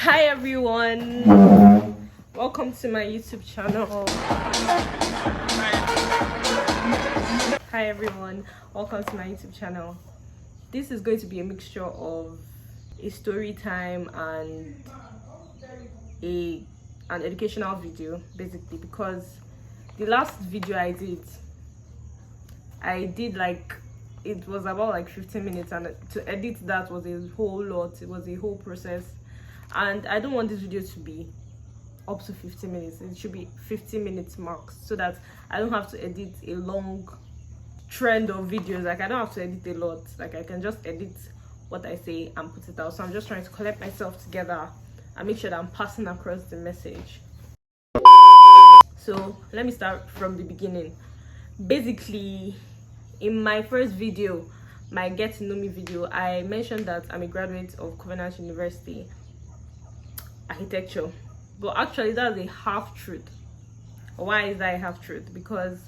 Hi everyone, welcome to my YouTube channel. Hi everyone, welcome to my YouTube channel. This is going to be a mixture of a story time and an educational video, basically, because the last video I did like, it was about like 15 minutes, and to edit that was a whole lot. It was a whole process, and I don't want this video to be up to 15 minutes. It should be 15 minutes max, so that I don't have to edit a long trend of videos. Like, I don't have to edit a lot. Like, I can just edit what I say and put it out. So I'm just trying to collect myself together and make sure that I'm passing across the message. So let me start from the beginning. Basically, in my first video, my get to know me video, I mentioned that I'm a graduate of Covenant University architecture, but actually that's a half truth. Why is that a half truth? Because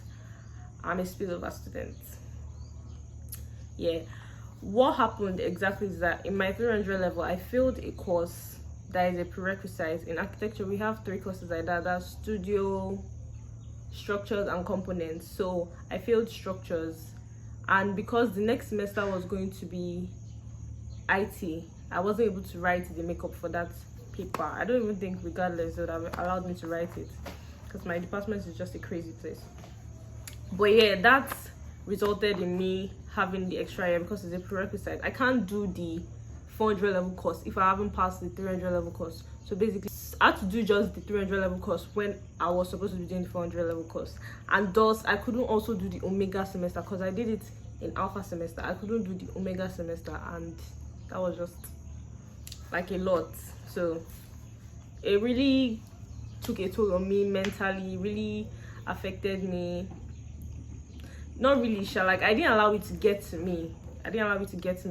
I'm a spillover student. Yeah, what happened exactly is that in my 300 level, I failed a course that is a prerequisite. In architecture, we have 3 courses like that: that's studio, structures, and components. So I failed structures, and because the next semester was going to be IT, I wasn't able to write the makeup for that paper. I don't even think regardless they would have allowed me to write it, because my department is just a crazy place. But yeah, that resulted in me having the extra year because it's a prerequisite. I can't do the 400 level course if I haven't passed the 300 level course. So basically, I had to do just the 300 level course when I was supposed to be doing the 400 level course, and thus I couldn't also do the omega semester because I did it in alpha semester. I couldn't do the omega semester, and that was just like a lot. So it really took a toll on me mentally, really affected me. Not really sure, like, I didn't allow it to get to me.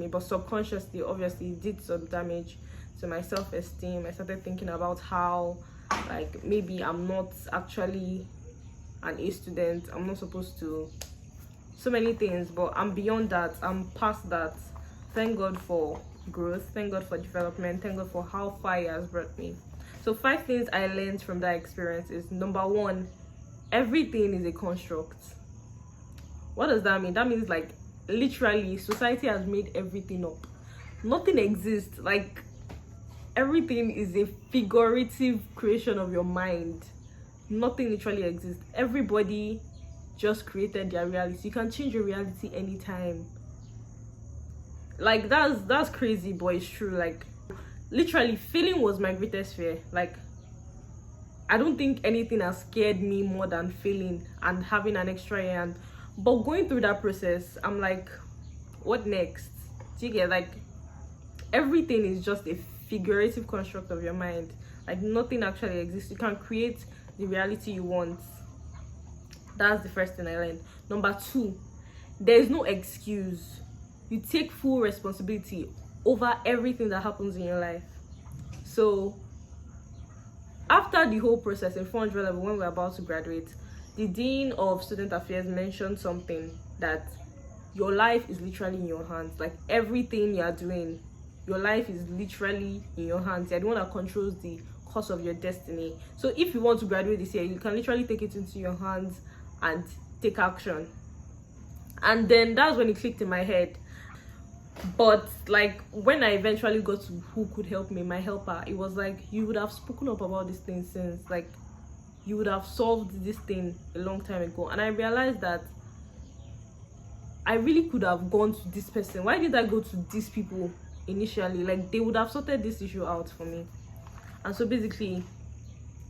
But subconsciously, obviously, it did some damage to my self-esteem. I started thinking about how, like, maybe I'm not actually an A student. I'm not supposed to. So many things, but I'm beyond that. I'm past that. Thank God for growth. Thank God for development. Thank God for how far it has brought me. So 5 things I learned from that experience is: number 1, everything is a construct. What does that mean? That means, like, literally society has made everything up. Nothing exists. Like, everything is a figurative creation of your mind. Nothing literally exists. Everybody just created their reality. You can change your reality anytime. Like, that's crazy, but it's true. Like, literally, failing was my greatest fear. Like, I don't think anything has scared me more than failing and having an extra year. But going through that process, I'm like, what next? Do you get? Like, everything is just a figurative construct of your mind. Like, nothing actually exists. You can create the reality you want. That's the first thing I learned. Number 2, there is no excuse. You take full responsibility over everything that happens in your life. So after the whole process in 400 level, when we're about to graduate, the dean of student affairs mentioned something, that your life is literally in your hands. Like, everything you're doing, your life is literally in your hands. You're the one that controls the course of your destiny. So if you want to graduate this year, you can literally take it into your hands and take action. And then that's when it clicked in my head. But, like, when I eventually got to who could help me, my helper, it was like, you would have spoken up about this thing since, like, you would have solved this thing a long time ago. And I realized that I really could have gone to this person. Why did I go to these people initially? Like, they would have sorted this issue out for me. And so basically,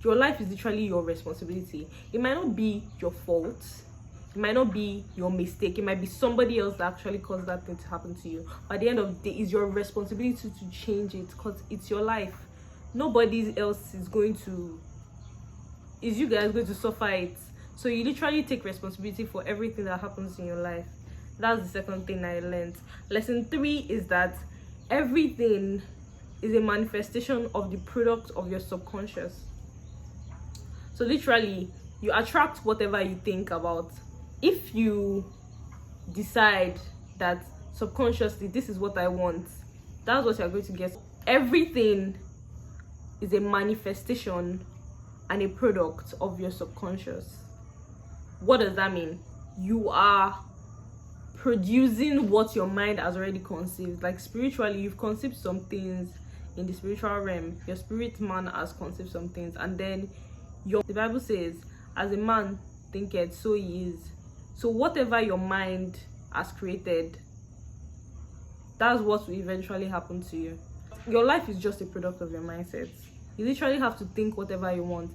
your life is literally your responsibility. It might not be your fault. It might not be your mistake. It might be somebody else that actually caused that thing to happen to you. But at the end of the day, it's your responsibility to change it, because it's your life. Nobody else is going to... is you guys going to suffer it. So you literally take responsibility for everything that happens in your life. That's the second thing I learned. Lesson 3 is that everything is a manifestation of the product of your subconscious. So literally, you attract whatever you think about. If you decide that subconsciously, this is what I want, that's what you're going to get. Everything is a manifestation and a product of your subconscious. What does that mean? You are producing what your mind has already conceived. Like spiritually, you've conceived some things in the spiritual realm. Your spirit man has conceived some things, and then the Bible says, as a man thinketh, so he is. So whatever your mind has created, that's what will eventually happen to you. Your life is just a product of your mindset. You literally have to think whatever you want.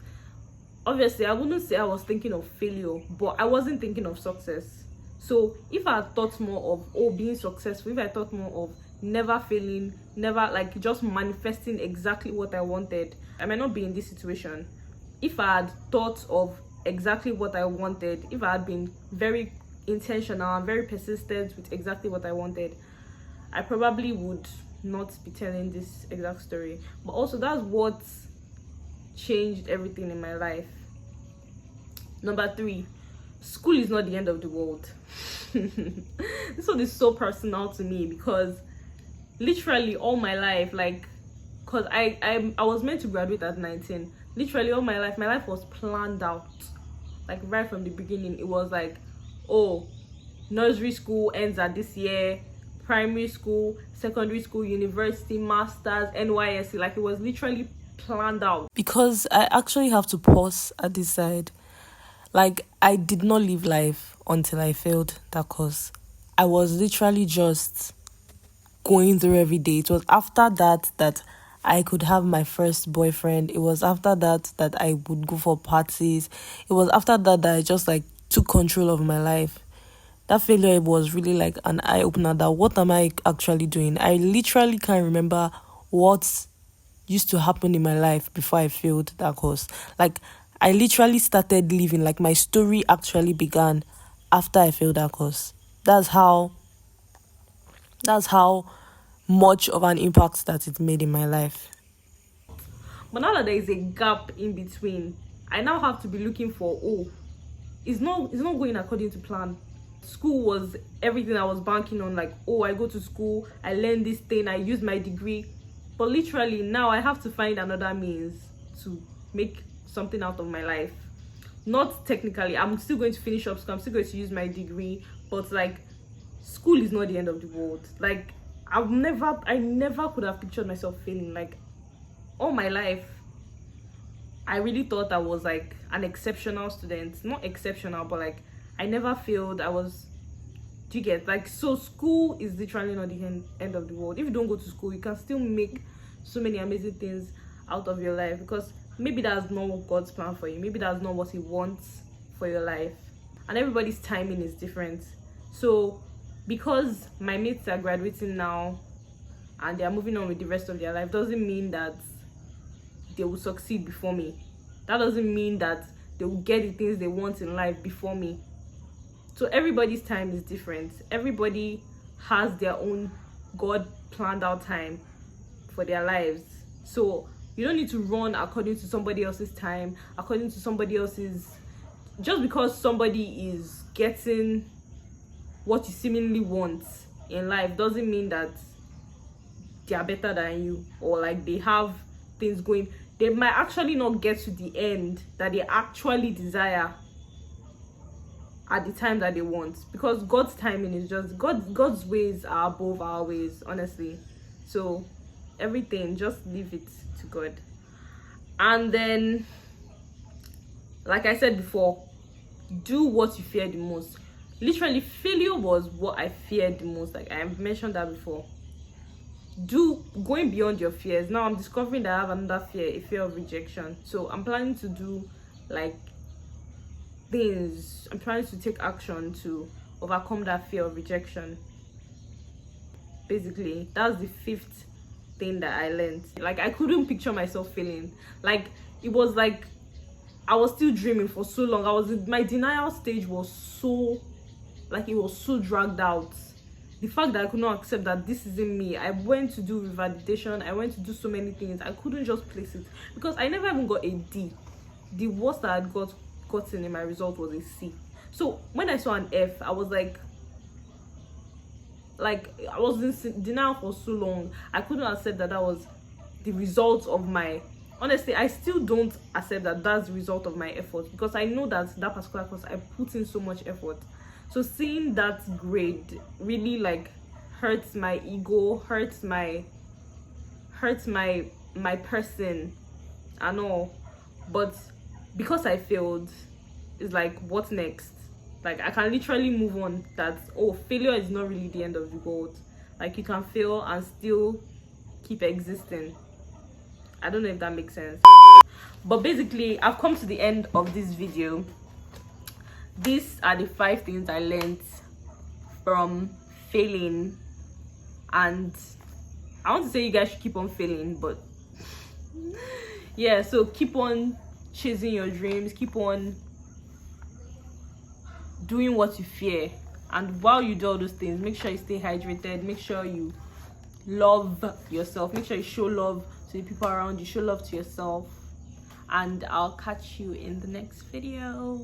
Obviously, I wouldn't say I was thinking of failure, but I wasn't thinking of success. So if I had thought more of being successful, if I thought more of never failing, never, like, just manifesting exactly what I wanted, I might not be in this situation. If I had thought of exactly what I wanted, if I had been very intentional and very persistent with exactly what I wanted, I probably would not be telling this exact story. But also, that's what changed everything in my life. Number 3, school is not the end of the world. This one is so personal to me because literally all my life, like, because I was meant to graduate at 19. Literally all my life was planned out. Like right from the beginning, it was like, oh, nursery school ends at this year, primary school, secondary school, university, masters, NYSC. Like it was literally planned out. Because I actually have to pause at this side. Like, I did not live life until I failed that course. I was literally just going through every day. It was after that I could have my first boyfriend. It was after that I would go for parties. It was after that I just like took control of my life. That failure was really like an eye-opener that what am I actually doing? I literally can't remember what used to happen in my life before I failed that course. Like, I literally started living, like my story actually began after I failed that course. That's how much of an impact that it made in my life. But now that there is a gap in between, I now have to be looking for, it's not going according to plan. School was everything I was banking on. Like, I go to school, I learn this thing, I use my degree. But literally now I have to find another means to make something out of my life. Not technically, I'm still going to finish up school, I'm still going to use my degree, but like, school is not the end of the world. Like, I never could have pictured myself failing. Like, all my life I really thought I was like an exceptional student. Not exceptional, but like I never failed. Do you get, like, so school is literally not the end of the world. If you don't go to school, you can still make so many amazing things out of your life, because maybe that's not God's plan for you. Maybe that's not what he wants for your life, and everybody's timing is different. So because my mates are graduating now and they are moving on with the rest of their life, doesn't mean that they will succeed before me. That doesn't mean that they will get the things they want in life before me. So everybody's time is different. Everybody has their own God planned out time for their lives. So you don't need to run according to somebody else's time, according to somebody else's. Just because somebody is getting what you seemingly want in life doesn't mean that they are better than you, or like they have things going. They might actually not get to the end that they actually desire at the time that they want, because God's timing is just God's ways are above our ways, honestly. So everything, just leave it to God. And then, like I said before, do what you fear the most. Literally, failure was what I feared the most. Like I mentioned that before. Going beyond your fears. Now I'm discovering that I have another fear, a fear of rejection. So I'm planning to do like things. I'm trying to take action to overcome that fear of rejection. Basically, that's the 5th thing that I learned. Like, I couldn't picture myself failing. Like, it was like I was still dreaming for so long. My denial stage was so, like, it was so dragged out. The fact that I could not accept that this isn't me. I went to do revalidation, I went to do so many things. I couldn't just place it because I never even got a D. The worst that I had gotten in my result was a C. So when I saw an F, I was like I was in denial for so long. I couldn't accept that was the result of my honestly, I still don't accept that that's the result of my effort, because I know that that particular course I put in so much effort. So seeing that grade really like hurts my ego, hurts my person and all. But because I failed, it's like, what next? Like, I can literally move on. That, oh, failure is not really the end of the world. Like, you can fail and still keep existing. I don't know if that makes sense. But basically, I've come to the end of this video. These are the 5 things I learned from failing, and I want to say you guys should keep on failing, but yeah, so keep on chasing your dreams, keep on doing what you fear, and while you do all those things, make sure you stay hydrated, make sure you love yourself, make sure you show love to the people around you, show love to yourself, and I'll catch you in the next video.